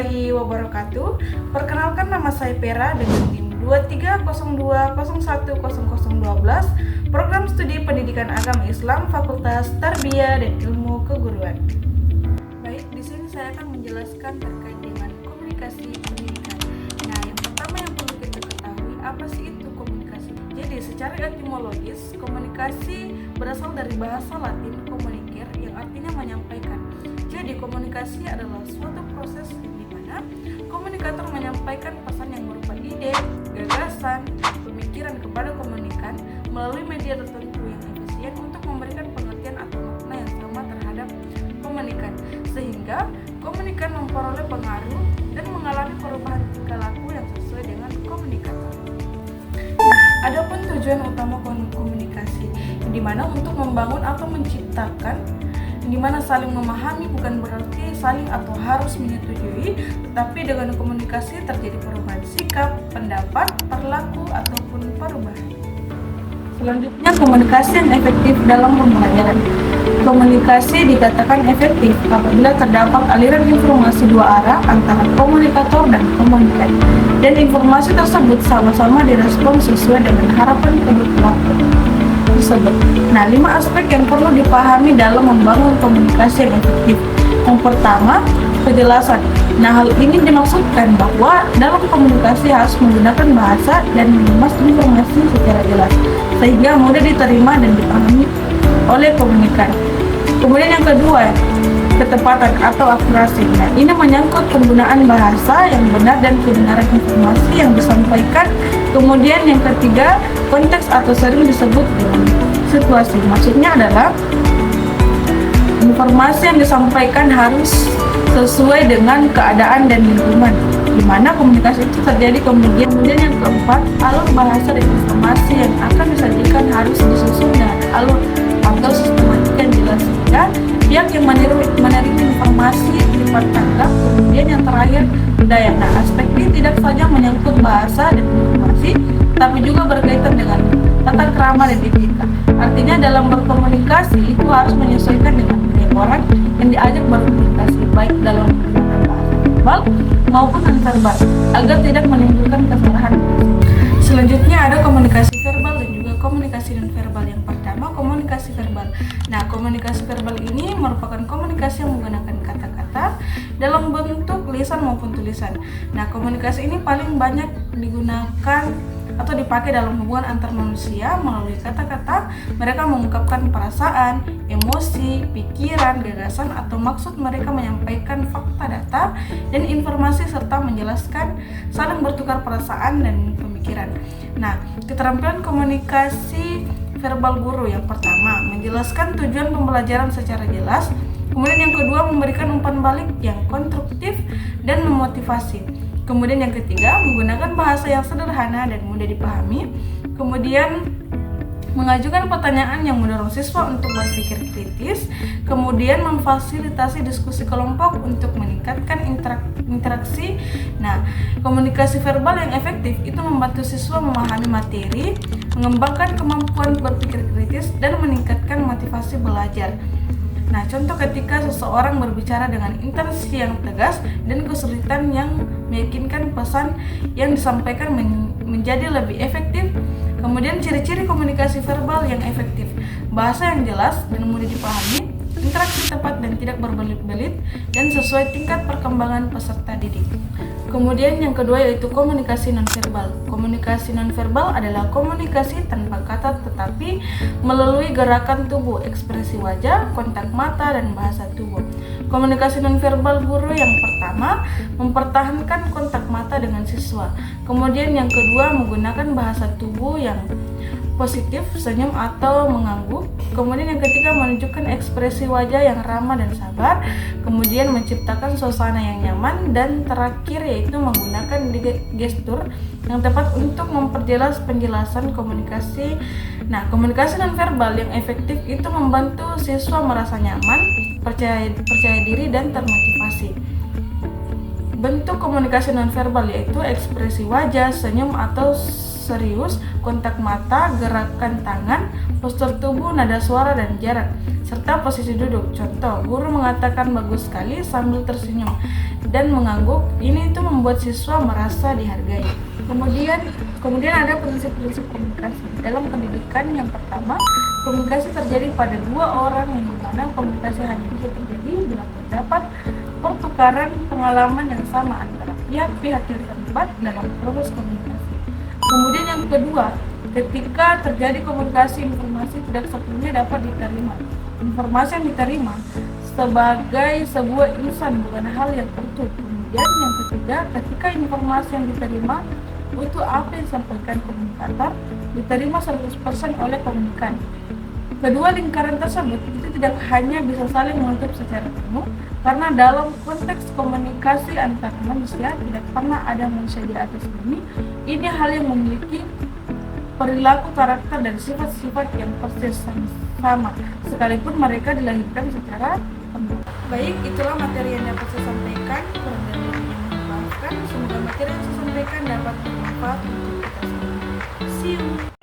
warahmatullahi wabarakatuh. Perkenalkan, nama saya Pera dengan NIM 2302010012, Program Studi Pendidikan Agama Islam Fakultas Tarbiyah dan Ilmu Keguruan. Baik, di sini saya akan menjelaskan terkait dengan komunikasi pendidikan. Nah, yang pertama yang perlu kita ketahui, apa sih itu komunikasi? Jadi, secara etimologis, komunikasi berasal dari bahasa Latin communicare yang artinya menyampaikan. Jadi, komunikasi adalah suatu proses di mana komunikator menyampaikan pesan yang berupa ide, gagasan, pemikiran kepada komunikan melalui media tertentu yang efisien untuk memberikan pengertian atau makna yang sama terhadap komunikan, sehingga komunikan memperoleh pengaruh dan mengalami perubahan tingkah laku yang sesuai dengan komunikator. Adapun tujuan utama komunikasi, di mana untuk membangun atau menciptakan, di mana saling memahami bukan berarti saling atau harus menyetujui, tetapi dengan komunikasi terjadi perubahan sikap, pendapat, perilaku, ataupun perubahan. Selanjutnya, komunikasi yang efektif dalam pembelajaran. Komunikasi dikatakan efektif apabila terdapat aliran informasi dua arah antara komunikator dan komunikan, dan informasi tersebut sama-sama direspon sesuai dengan harapan kedua pelaku tersebut. Nah, 5 aspek yang perlu dipahami dalam membangun komunikasi yang efektif. Yang pertama, kejelasan. Nah, hal ini dimaksudkan bahwa dalam komunikasi harus menggunakan bahasa dan mengemas informasi secara jelas, sehingga mudah diterima dan dipahami oleh komunikan. Kemudian yang kedua, ketepatan atau akurasi. Nah, ini menyangkut penggunaan bahasa yang benar dan kebenaran informasi yang disampaikan. Kemudian yang ketiga, konteks atau sering disebut dengan situasi. Maksudnya adalah informasi yang disampaikan harus sesuai dengan keadaan dan lingkungan di mana komunikasi itu terjadi. Kemudian yang keempat, alur bahasa dan informasi yang akan disajikan harus disusun dengan alur atau sistematika yang jelas, sehingga pihak yang menerima informasi dapat tanggap. Kemudian yang terakhir, budaya. Nah, aspek ini tidak saja menyangkut bahasa dan informasi, tapi juga berkaitan dengan tata krama dan etika. Artinya dalam berkomunikasi itu harus menyesuaikan dengan budaya orang yang diajak berkomunikasi, baik dalam menggunakan bahasa verbal maupun non-verbal, agar tidak menimbulkan kesalahan. Selanjutnya ada komunikasi verbal dan juga komunikasi non-verbal. Yang pertama, komunikasi verbal. Nah, komunikasi verbal ini merupakan komunikasi yang menggunakan kata-kata dalam bentuk lisan maupun tulisan. Nah, komunikasi ini paling banyak digunakan atau dipakai dalam hubungan antar manusia. Melalui kata-kata, mereka mengungkapkan perasaan, emosi, pikiran, gagasan, atau maksud mereka, menyampaikan fakta, data, dan informasi, serta menjelaskan, saling bertukar perasaan dan pemikiran. Nah, keterampilan komunikasi verbal guru. Yang pertama, menjelaskan tujuan pembelajaran secara jelas. Kemudian yang kedua, memberikan umpan balik yang konstruktif dan memotivasi. Kemudian yang ketiga, menggunakan bahasa yang sederhana dan mudah dipahami. Kemudian mengajukan pertanyaan yang mendorong siswa untuk berpikir kritis. Kemudian memfasilitasi diskusi kelompok untuk meningkatkan interaksi. Nah, komunikasi verbal yang efektif itu membantu siswa memahami materi, mengembangkan kemampuan berpikir kritis, dan meningkatkan motivasi belajar. Nah, contoh ketika seseorang berbicara dengan intensi yang tegas dan kesulitan yang meyakinkan, pesan yang disampaikan menjadi lebih efektif. Kemudian ciri-ciri komunikasi verbal yang efektif: bahasa yang jelas dan mudah dipahami, interaksi tepat dan tidak berbelit-belit, dan sesuai tingkat perkembangan peserta didik. Kemudian yang kedua yaitu komunikasi nonverbal. Komunikasi nonverbal adalah komunikasi tanpa kata tetapi melalui gerakan tubuh, ekspresi wajah, kontak mata, dan bahasa tubuh. Komunikasi nonverbal guru yang pertama, mempertahankan kontak mata dengan siswa. Kemudian yang kedua, menggunakan bahasa tubuh yang positif, senyum atau mengangguk. Kemudian yang ketiga, menunjukkan ekspresi wajah yang ramah dan sabar. Kemudian menciptakan suasana yang nyaman. Dan terakhir yaitu menggunakan gestur yang tepat untuk memperjelas penjelasan komunikasi. Nah, komunikasi nonverbal yang efektif itu membantu siswa merasa nyaman, percaya diri, dan termotivasi. Bentuk komunikasi nonverbal yaitu ekspresi wajah, senyum atau serius, kontak mata, gerakan tangan, postur tubuh, nada suara, dan jarak, serta posisi duduk. Contoh, guru mengatakan bagus sekali sambil tersenyum dan mengangguk. Ini itu membuat siswa merasa dihargai. Kemudian ada prinsip-prinsip komunikasi. Dalam pendidikan, yang pertama, komunikasi terjadi pada dua orang, yang dimana komunikasi hanya bisa terjadi bila terdapat pertukaran pengalaman yang sama antara pihak-pihak yang terlibat dalam proses komunikasi. Kemudian yang kedua, ketika terjadi komunikasi, informasi tidak sepenuhnya dapat diterima. Informasi yang diterima sebagai sebuah insan, bukan hal yang utuh. Kemudian yang ketiga, ketika informasi yang diterima utuh, apa yang disampaikan komunikator diterima 100% oleh komunikan. Kedua lingkaran tersebut itu tidak hanya bisa saling menutup secara penuh, karena dalam konteks komunikasi antar manusia tidak pernah ada manusia di atas bumi. Ini hal yang memiliki perilaku, karakter, dan sifat-sifat yang persis sama, sekalipun mereka dilahirkan secara penuh. Baik, itulah materi yang dapat saya sampaikan. Kurang dari lebihnya mohon maafkan. Semoga materi yang saya sampaikan dapat bermanfaat untuk kita semua. See you.